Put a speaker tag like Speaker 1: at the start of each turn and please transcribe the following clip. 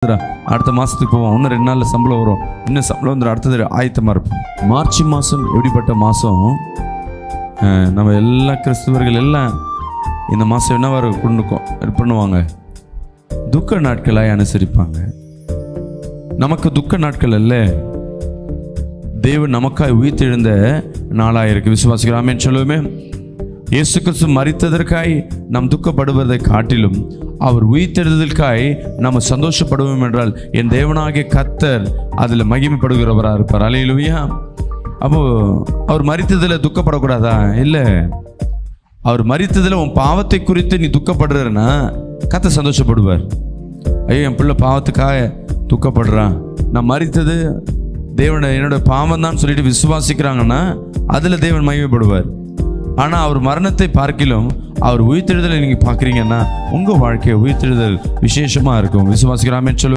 Speaker 1: அடுத்த மாதத்துக்கு போவோம், இன்னும் 2 நாளில் சம்பளம் வரும், இன்னும் சம்பளம் வந்துடும், அடுத்தது ஆயத்தமாக இருப்போம். மார்ச் மாதம் எப்படிப்பட்ட மாதம்? நம்ம எல்லா கிறிஸ்தவர்கள் எல்லாம் இந்த மாதம் என்னவாறு பண்ணுவாங்க? துக்க நாட்களாய் அனுசரிப்பாங்க. நமக்கு துக்க நாட்கள் அல்ல, தேவன் நமக்காய் உயிர்த்தெழுந்த நாளாக இருக்கு. விசுவாசிக்கிறோம், ஆமென் சொல்லுவோமே. இயேசு கிறிஸ்து மரித்ததற்காய் நாம் துக்கப்படுவதை காட்டிலும் அவர் உயிர்த்தெழுதலுக்காய் நம்ம சந்தோஷப்படுவோம் என்றால் என் தேவனாகிய கர்த்தர் அதில் மகிமைப்படுகிறவராக இருப்பார். அல்லேலூயா. அப்போ அவர் மரித்ததில் துக்கப்படக்கூடாதா? இல்லை, அவர் மரித்ததில் உன் பாவத்தை குறித்து நீ துக்கப்படுறன்னா கர்த்தர் சந்தோஷப்படுவார். ஐயோ, என் பிள்ளை பாவத்துக்காக துக்கப்படுறான், நான் மரித்தது தேவனை என்னோட பாவம் தான் சொல்லிட்டு விசுவாசிக்கிறாங்கன்னா அதில் தேவன் மகிமைப்படுவார். ஆனால் அவர் மரணத்தை பார்க்கிலும் அவர் உயிர்த்தெழுதலை நீங்கள் பார்க்குறீங்கன்னா உங்கள் வாழ்க்கை உயிர்த்தெழுதல் விசேஷமாக இருக்கும். விசுவாசிக்கிறாமே சொல்லு.